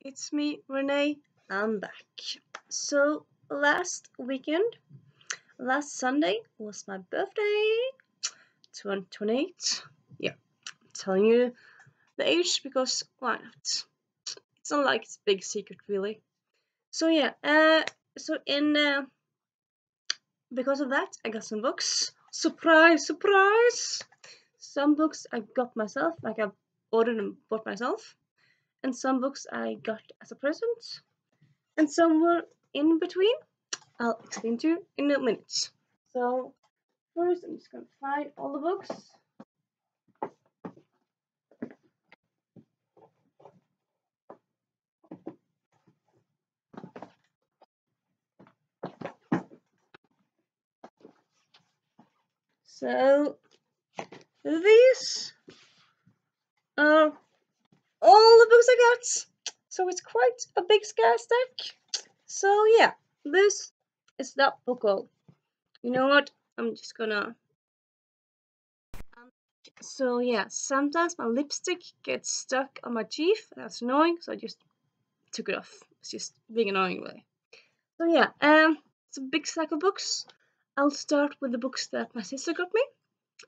it's me, Renee. I'm back. So, last Sunday was my birthday, 28. Yeah, I'm telling you the age because why not? It's not like it's a big secret, really. So, yeah, so in because of that, I got some books. Surprise, surprise! Some books I got myself, like I ordered and bought myself, and some books I got as a present, and some were in between. I'll explain to you in a minute. So first, I'm just gonna find all the books. So these are all the books I got. So it's quite a big stack. So yeah, this is that bookhaul. You know what? I'm just gonna. So yeah, sometimes my lipstick gets stuck on my teeth. That's annoying. So I just took it off. It's just being annoying, really. So yeah, it's a big stack of books. I'll start with the books that my sister got me.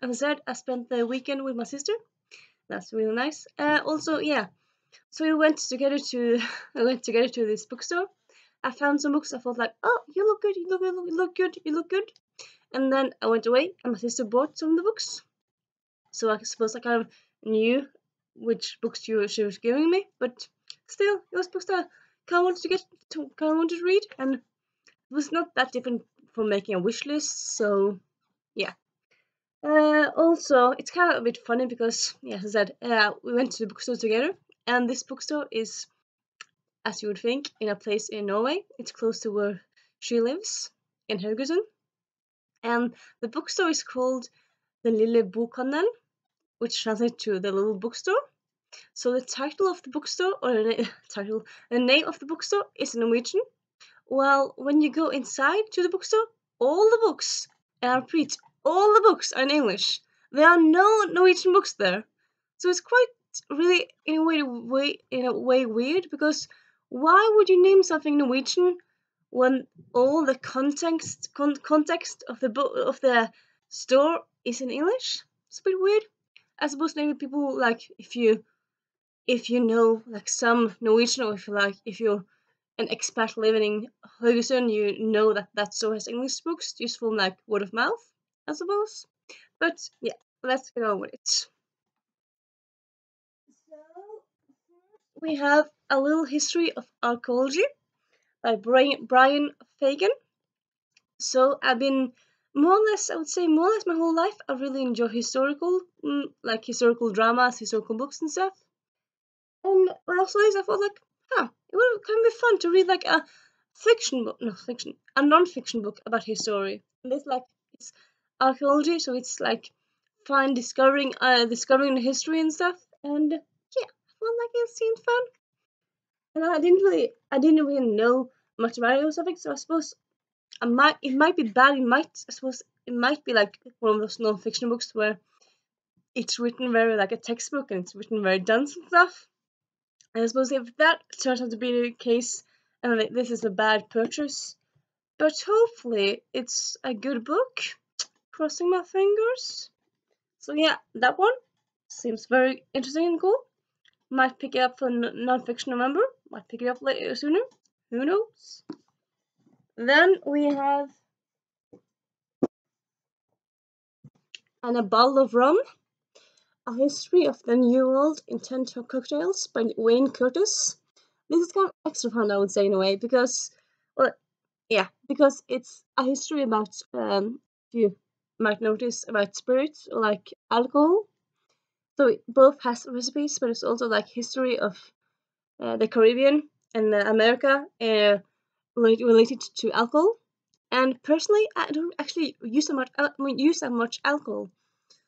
As I said, I spent the weekend with my sister. That's really nice. Also, yeah. So we went together to we went together to this bookstore. I found some books. I thought like, oh, you look good, you look good, you look good, you look good. And then I went away, and my sister bought some of the books. So I suppose I kind of knew which books she was giving me, but still, it was books that I kind of wanted kind of wanted to read, and it was not that different from making a wish list. So yeah. Also, it's kind of a bit funny because, yeah, as I said, we went to the bookstore together, and this bookstore is, as you would think, in a place in Norway. It's close to where she lives, in Haugesund. And the bookstore is called the Lille Bokhandel, which translates to the little bookstore. So the title of the bookstore, or the name of the bookstore is in Norwegian. Well, when you go inside to the bookstore, all the books, and I repeat, all the books are in English. There are no Norwegian books there. So it's quite really in a way weird because why would you name something Norwegian when all the context of the book of the store is in English? It's a bit weird. I suppose maybe people like if you know like some Norwegian, or if you're an expat living in Haugesund, you know that that store has English books just from like word of mouth, I suppose. But yeah, let's get on with it. So we have a little history of archaeology by Brian Fagan. So I've been more or less, I would say, more or less my whole life. I really enjoy like historical dramas, historical books and stuff. And also, I thought like, it would kind of be fun to read like a a non-fiction book about history. And it's like it's archaeology, so it's like discovering the history and stuff. And yeah, I felt like it seemed fun. And I didn't really know much about it or something. So I suppose it might be bad. I suppose it might be like one of those non-fiction books where it's written very like a textbook and it's written very dense and stuff. And I suppose if that turns out to be the case, and this is a bad purchase, but hopefully it's a good book. Crossing my fingers. So yeah, that one seems very interesting and cool. Might pick it up for non-fiction November. Might pick it up later sooner. Who knows? Then we have A Bottle of Rum, A History of the New World in 10 Cocktails by Wayne Curtis. This is kind of extra fun, I would say, in a way, because, well, yeah, because it's a history about, you might notice, about spirits or like alcohol. So it both has recipes, but it's also like history of the Caribbean and America related to alcohol. And personally, I don't actually use that much alcohol.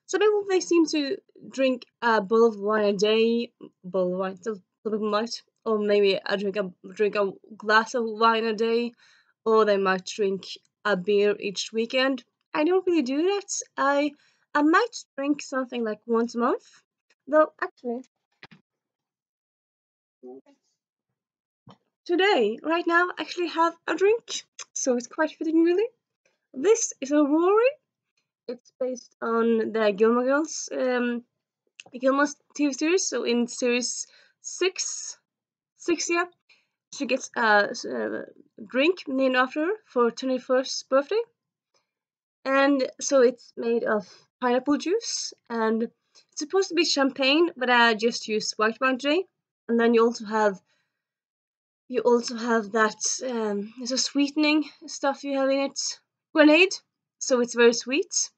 Some people they seem to drink a bottle of wine a day, bottle of wine. Some people might, or maybe drink a glass of wine a day, or they might drink a beer each weekend. I don't really do that. I might drink something like once a month, though actually today, right now, I actually have a drink, so it's quite fitting, really. This is a Rory. It's based on the Gilmore Girls, Gilmore TV series. So in series six, yeah, she gets a drink named after her for her 21st birthday, and so it's made of pineapple juice, and it's supposed to be champagne, but I just used white wine today. And then you also have that there's a sweetening stuff you have in it, grenade, so it's very sweet.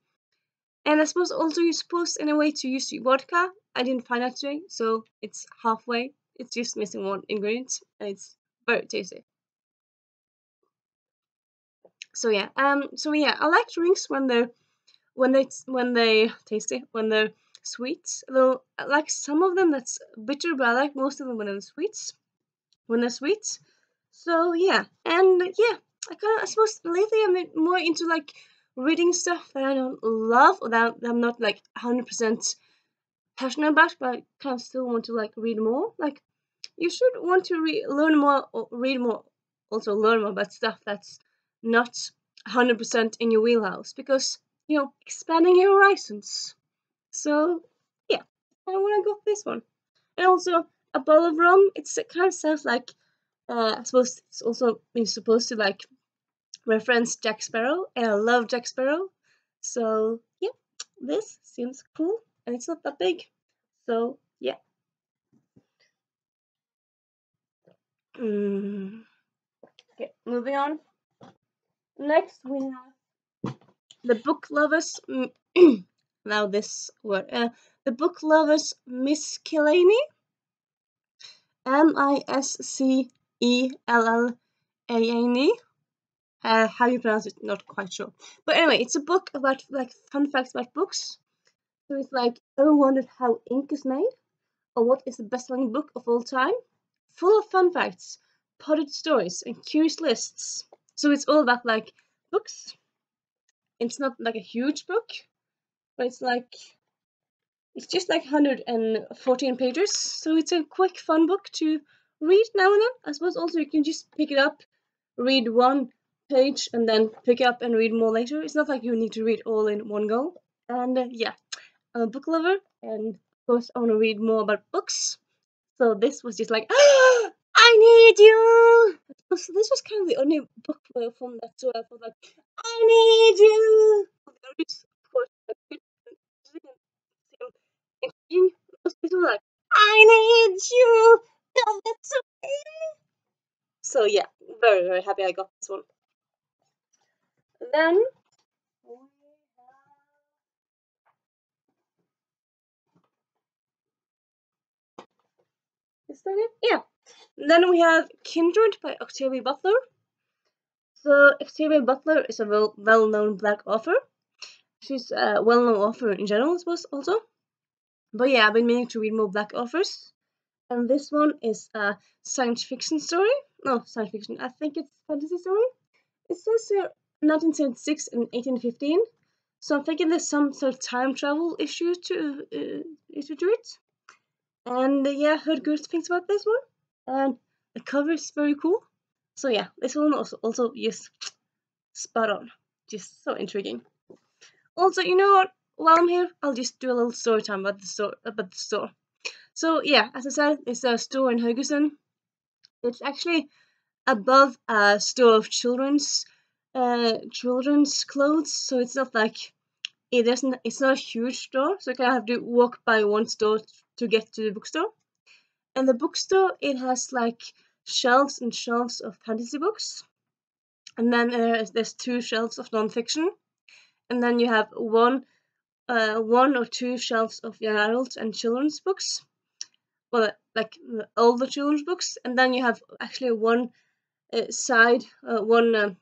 And I suppose also you're supposed in a way to use vodka. I didn't find that today, so it's halfway. It's just missing one ingredient, and it's very tasty. So yeah, I like drinks when they tasty, when they're sweet. Though I like some of them that's bitter, but I like most of them when they're sweet. So yeah, and yeah, I suppose lately I'm more into like reading stuff that I don't love or that I'm not like 100% passionate about, but I kind of still want to like read more. Like you should want to learn more, or read more, also learn more about stuff that's not 100% in your wheelhouse, because expanding your horizons. So yeah, I want to go for this one. And also a bottle of rum. It kind of sounds like I suppose it's also supposed to like reference Jack Sparrow, and I love Jack Sparrow. So yeah, this seems cool, and it's not that big. So yeah. Mm. Okay, moving on. Next we have the book lovers. Now this word. The book lovers miscellany. Miscellany. How you pronounce it? Not quite sure. But anyway, it's a book about like fun facts about books. So it's like, ever wondered how ink is made, or what is the best-selling book of all time? Full of fun facts, potted stories, and curious lists. So it's all about like books. It's not like a huge book, but it's just like 114 pages. So it's a quick, fun book to read now and then. I suppose also you can just pick it up, read one page, and then pick it up and read more later. It's not like you need to read all in one go. And yeah, I'm a book lover, and of course I want to read more about books. So this was just like, I need you. So this was kind of the only book from that sort of like, I need you. Of course, intriguing. Most people were like, I need you. Tell that to me. So yeah, very very happy I got this one. Then is that it? Yeah. Then we have Kindred by Octavia Butler. So Octavia Butler is a well-known black author. She's a well-known author in general, I suppose, also. But yeah, I've been meaning to read more black authors. And this one is a science fiction story. No, science fiction. I think it's fantasy story. It says here 1976 and 1815. So I'm thinking there's some sort of time travel issue to it. And yeah, heard good things about this one. And the cover is very cool. So yeah, this one also just spot on. Just so intriguing. Also, you know what? While I'm here, I'll just do a little story time about the store. So yeah, as I said, it's a store in Haugesund. It's actually above a store of children's clothes. So it's not like it's not a huge store. So you kind of have to walk by one store to get to the bookstore. And the bookstore, it has like shelves and shelves of fantasy books, and then there's two shelves of nonfiction, and then you have one or two shelves of young adult and children's books. Well, like older children's books, and then you have actually one side, one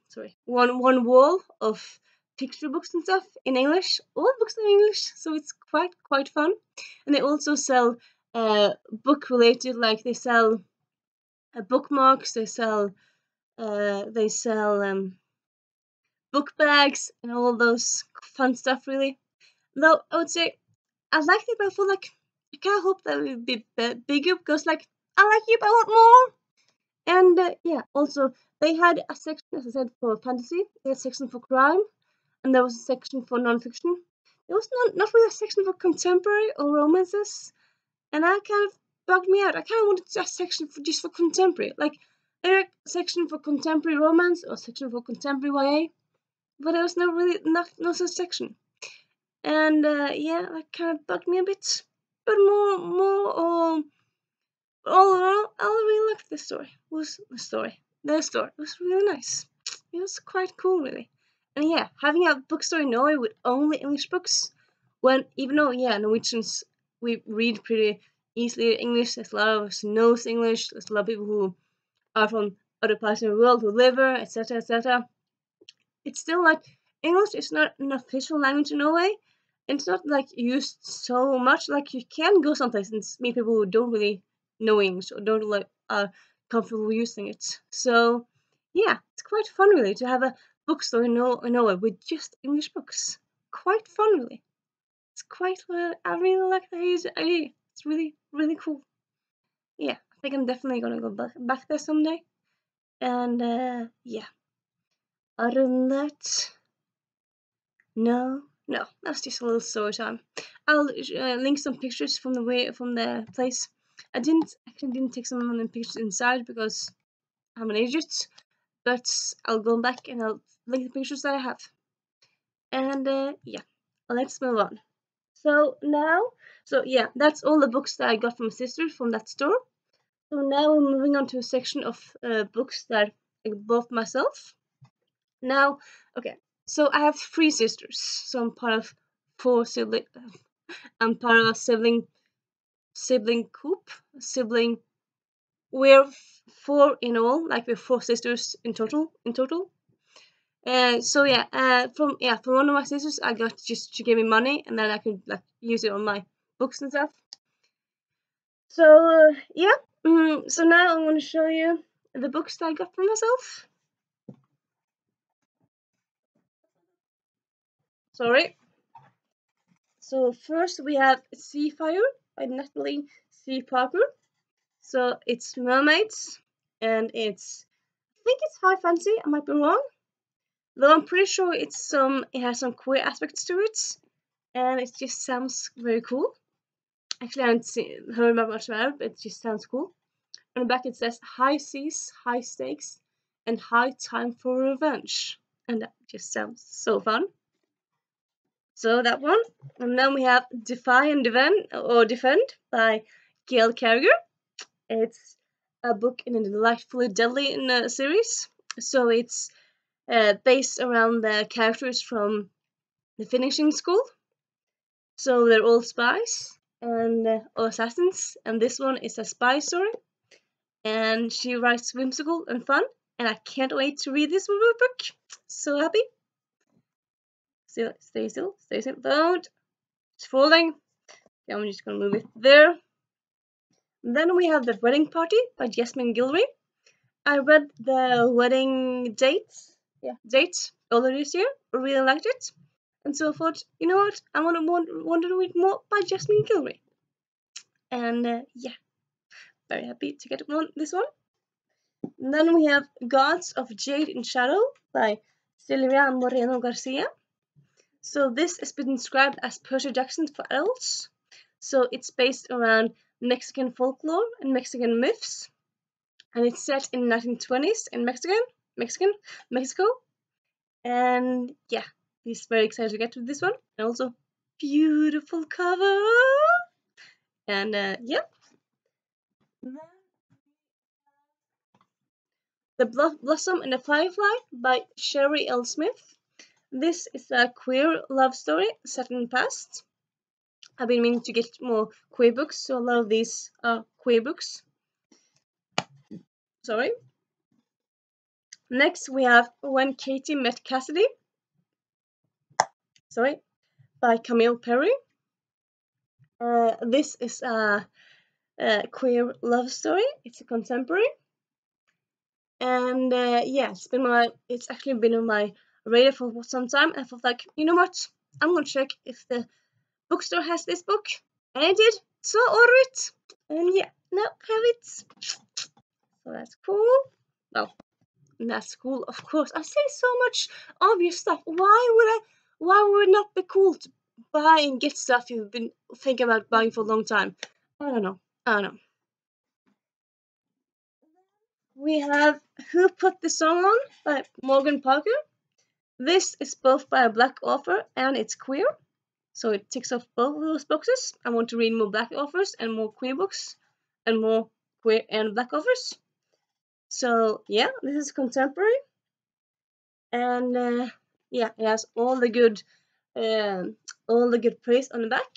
wall of picture books and stuff in English. All books are in English, so it's quite fun. And they also sell book related, like they sell bookmarks, they sell book bags and all those fun stuff. Really, though I would say I like it, but I feel like I kind of hope that it would be bigger, because like I like you, but I want more. And yeah, also they had a section, as I said, for fantasy, they had a section for crime, and there was a section for non-fiction. There was not really a section for contemporary or romances, and that kind of bugged me out. I kind of wanted a section for just for contemporary, like a section for contemporary romance or a section for contemporary YA, but there was no such section. And yeah, that kind of bugged me a bit. But all in all, I really liked this story. Was the story? The story was really nice. It was quite cool, really. And yeah, having a bookstore in Norway with only English books, when even though yeah, Norwegians we read pretty easily English. There's a lot of us who knows English. There's a lot of people who are from other parts of the world who live there, etc., etc. It's still like English is not an official language in Norway. It's not like used so much. Like you can go someplace and meet people who don't really know English or don't like are comfortable using it. So yeah, it's quite fun really to have a bookstore in Norway with just English books. Quite fun really. It's quite. I really like the idea. It's really cool. Yeah, I think I'm definitely gonna go back there someday. And yeah, other than that. No, that's just a little story time. I'll link some pictures from the place. I didn't take some of the pictures inside because I'm an idiot. But I'll go back and I'll link the pictures that I have. And yeah, let's move on. So yeah, that's all the books that I got from sister from that store. So now we're moving on to a section of books that I bought myself. Now, okay, so I have three sisters. So I'm part of four sibling. I'm part of a sibling coop. Sibling. We're four in all. Like we're four sisters in total. So yeah. From one of my sisters, I got just she gave me money, and then I could like use it on my books and stuff. So yeah. So now I'm going to show you the books that I got for myself. Sorry. So first we have Seafire by Natalie C. Parker. So it's mermaids, and I think it's high fantasy. I might be wrong, though I'm pretty sure it has some queer aspects to it, and it just sounds very cool. Actually, I haven't heard about much about it, but it just sounds cool. On the back it says high seas, high stakes, and high time for revenge, and that just sounds so fun. So that one, and then we have Defy and Defend by Gail Carriger. It's a book in a delightfully deadly in a series. So it's based around the characters from the finishing school. So they're all spies and or assassins, and this one is a spy story. And she writes whimsical and fun, and I can't wait to read this book. So happy. Stay still, don't. It's falling. Okay, I'm just gonna move it there. And then we have The Wedding Party by Jasmine Guillory. I read the wedding dates earlier this year. I really liked it. And so I thought, you know what, I want to read more by Jasmine Guillory. And yeah, very happy to get this one. And then we have Gods of Jade and Shadow by Silvia Moreno Garcia. So this has been described as Percy Jackson for adults. So it's based around Mexican folklore and Mexican myths. And it's set in 1920s in Mexico. And yeah, he's very excited to get to this one. And also, beautiful cover. And yeah. The Blossom and the Firefly by Sherry L. Smith. This is a queer love story set in the past. I've been meaning to get more queer books, so a lot of these are queer books. Sorry. Next we have When Katie Met Cassidy. Sorry, by Camille Perry. This is a queer love story. It's a contemporary, and yeah, it's actually been on my radar for some time. I thought like, you know what, I'm gonna check if the bookstore has this book, and I did. So I ordered it, and yeah, now I have it. So that's cool. Well, that's cool, of course. I say so much obvious stuff. Why would it not be cool to buy and get stuff you've been thinking about buying for a long time? I don't know. I don't know. We have Who Put the Song On by Morgan Parker. This is both by a black author and it's queer. So it ticks off both of those boxes. I want to read more black authors and more queer books and more queer and black authors. So yeah, this is contemporary. And yeah, it has all the good praise on the back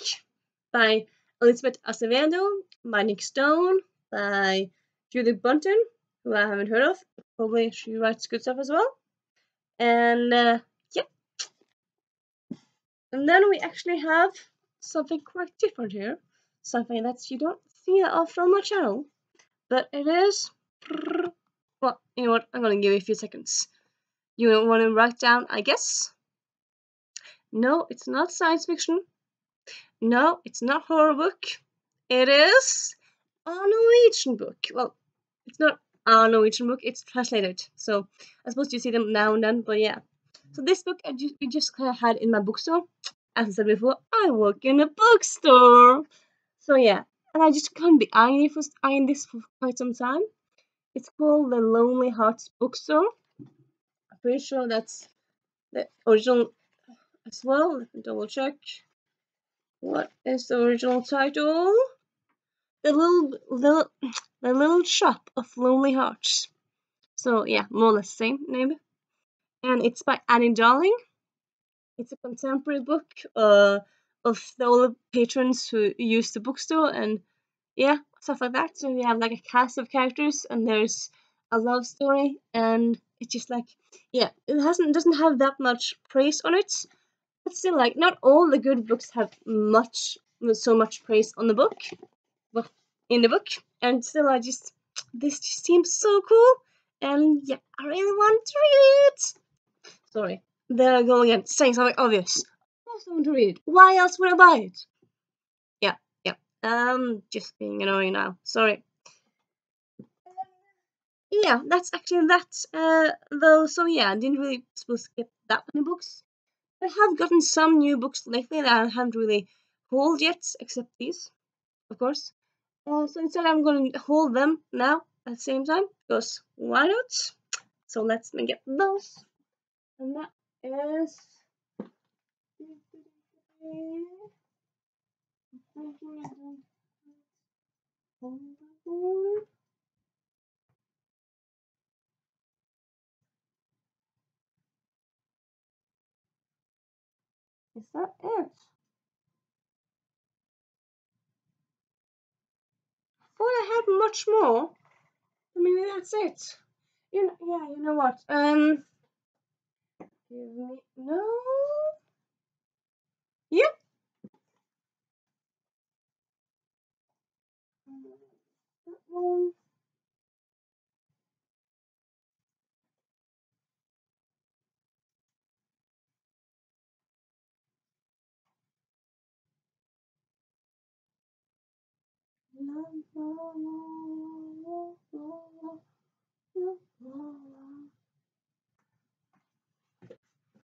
by Elizabeth Acevedo, by Nick Stone, by Judith Bunton, who I haven't heard of. Probably she writes good stuff as well. And yeah, and then we actually have something quite different here, something that you don't see that often on my channel, but it is. Well, you know what? I'm gonna give you a few seconds. You want to write down, I guess? No, it's not science fiction. No, it's not horror book. It is a Norwegian book. Well, it's not a Norwegian book, it's translated. So I suppose you see them now and then, but yeah. So this book we just kind of had in my bookstore. As I said before, I work in a bookstore. So yeah, and I just can't be eyeing this for quite some time. It's called the Lonely Hearts Bookstore. I'm pretty sure that's the original as well. Let me double check. What is the original title? The little shop of lonely hearts. So yeah, more or less the same name. And it's by Annie Darling. It's a contemporary book of all the patrons who use the bookstore and yeah, stuff like that. So we have like a cast of characters and there's a love story and it's just like yeah, it doesn't have that much praise on it. But still like not all the good books have so much praise on the book. Well, in the book. And still this just seems so cool. And yeah, I really want to read it. Sorry. There I go again, saying something obvious. I also want to read it. Why else would I buy it? Yeah, yeah. Just being annoying now. Sorry. Yeah, that's actually that. Though, so yeah, I didn't really supposed to get that many books. I have gotten some new books lately that I haven't really hauled yet, except these, of course. So instead, I'm going to hold them now at the same time because why not? So let's get those, and that is. Is that it? I thought I had much more. Maybe that's it. Yeah, you know what? Give me no. Yep. That one.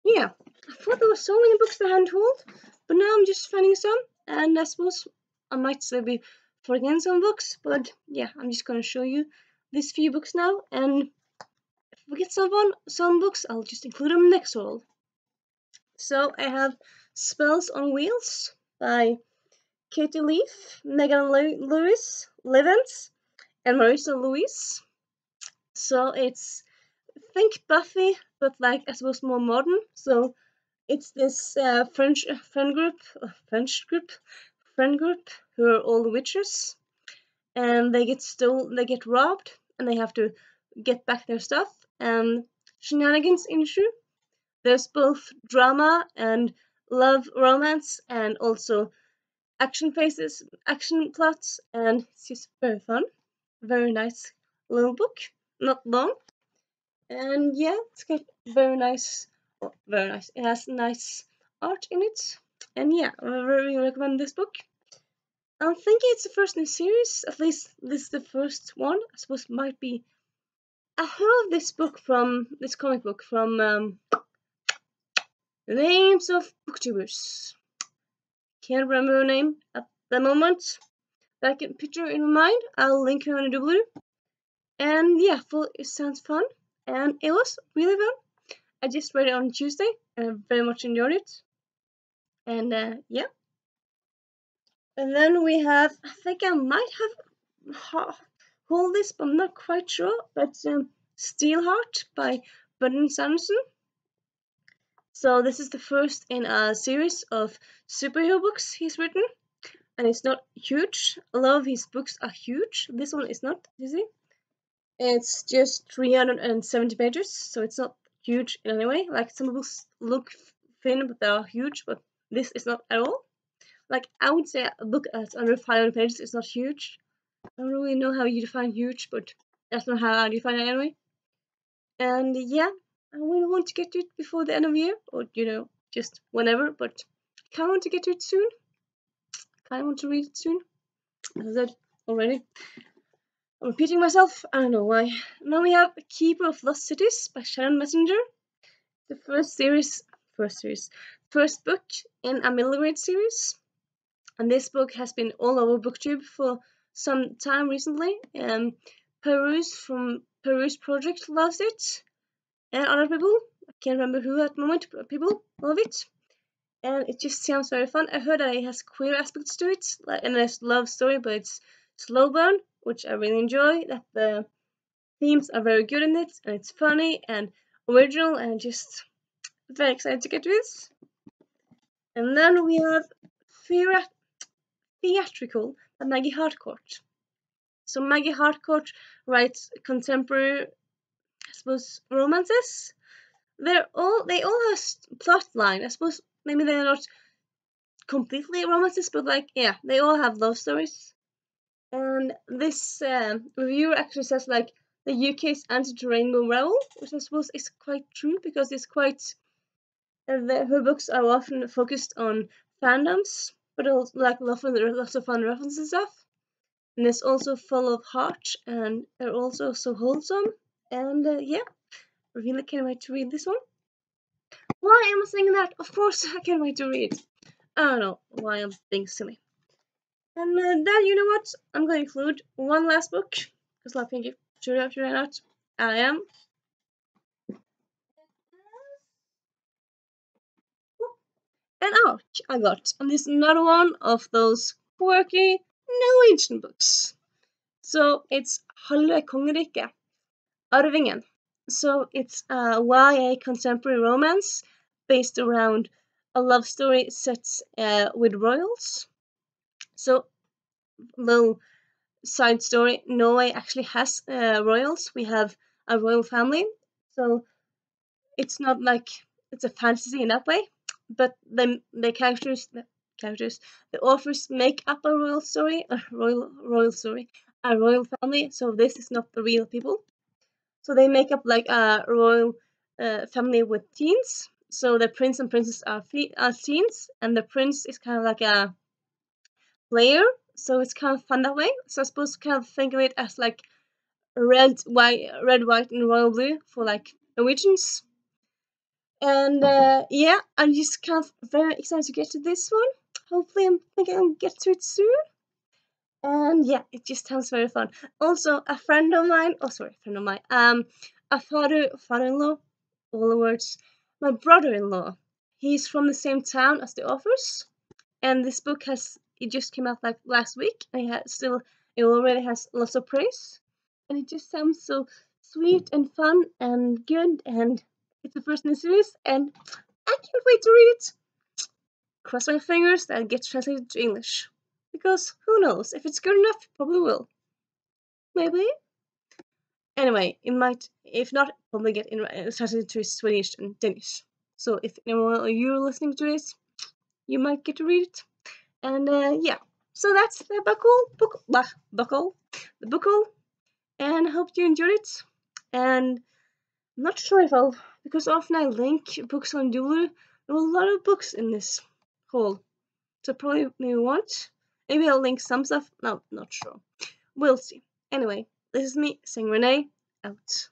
Yeah, I thought there were so many books that I hadn't told, but now I'm just finding some, and I suppose I might still be forgetting some books, but yeah, I'm just gonna show you these few books now, and if I forget some books, I'll just include them next haul. So I have Spells on Wheels by Katie Leaf, Megan Lewis, Levens, and Marissa Louise. So it's think Buffy, but like I suppose more modern. So it's this French group who are all witches, and they get robbed, and they have to get back their stuff. And shenanigans ensue. There's both drama and love, romance, and also action plots, and it's just very fun. Very nice little book, not long, and yeah, it's got very nice, well, very nice. It has nice art in it, and yeah, I really recommend this book. I'm thinking it's the first in the series. At least this is the first one. I suppose it might be. I heard of this book from this comic book from the names of booktubers. Can't remember her name at the moment. But I can picture it in my mind. I'll link her in the W. And yeah, it sounds fun. And it was really fun. I just read it on Tuesday and I very much enjoyed it. And yeah. And then we have, I think I might have hold this, but I'm not quite sure. But Steelheart by Brandon Sanderson. So this is the first in a series of superhero books he's written. And it's not huge. A lot of his books are huge. This one is not, you see? It's just 370 pages, so it's not huge in any way. Like some books look thin, but they are huge, but this is not at all. Like I would say a book that's under 500 pages is not huge. I don't really know how you define huge, but that's not how I define it anyway. And yeah, I really want to get to it before the end of the year, or just whenever, but I kind of want to get to it soon. Kind of want to read it soon. As I said already. I'm repeating myself, I don't know why. Now we have Keeper of Lost Cities by Sharon Messenger. The first book in a middle grade series. And this book has been all over BookTube for some time recently. Peruse from Peruse Project loves it. And other people, I can't remember who at the moment, but people love it. And it just sounds very fun. I heard that it has queer aspects to it, and it's love story, but it's slow burn, which I really enjoy. That the themes are very good in it, and it's funny and original, and just very excited to get to this. And then we have Theatrical by Maggie Harcourt. So Maggie Harcourt writes contemporary, I suppose, romances. They all have plot line. I suppose maybe they're not completely romances, but like yeah, they all have love stories. And this reviewer actually says like the UK's answer to Rainbow Rowell, which I suppose is quite true because it's quite. Her books are often focused on fandoms, but also like lots of fun references and stuff. And it's also full of heart, and they're also so wholesome. And yeah, I really can't wait to read this one. Why am I saying that? Of course, I can't wait to read. I don't know why I'm being silly. And then, you know what? I'm going to include one last book. Because I think should I not? I am. And out I got. And this is another one of those quirky Norwegian books. So it's Halve kongeriket, Arvingen. So it's a YA contemporary romance based around a love story set with royals. So, little side story, Norway actually has royals. We have a royal family. So it's not like it's a fantasy in that way, but the characters, the authors make up a royal story, a royal family. So this is not the real people. So they make up like a royal family with teens. So the prince and princess are teens, and the prince is kind of like a player. So it's kind of fun that way. So I suppose kind of think of it as like red, white, and royal blue for like Norwegians. And yeah, I'm just kind of very excited to get to this one. Hopefully, I'm thinking I'll get to it soon. And yeah, it just sounds very fun. Also, a friend of mine, a father-in-law, all the words, my brother-in-law. He's from the same town as the authors, and this book it just came out like last week, and it already has lots of praise, and it just sounds so sweet and fun and good, and it's the first in the series, and I can't wait to read it. Cross my fingers that it gets translated to English. Because who knows? If it's good enough, it probably will. Maybe. Anyway, it might, if not, probably get translated to Swedish and Danish. So if anyone of you are listening to this, you might get to read it. And yeah, so that's the bookhaul. And I hope you enjoyed it. And I'm not sure if I'll, because often I link books on Dulu. There are a lot of books in this haul, so probably maybe won't. Maybe I'll link some stuff. No, not sure. We'll see. Anyway, this is me saying Renee out.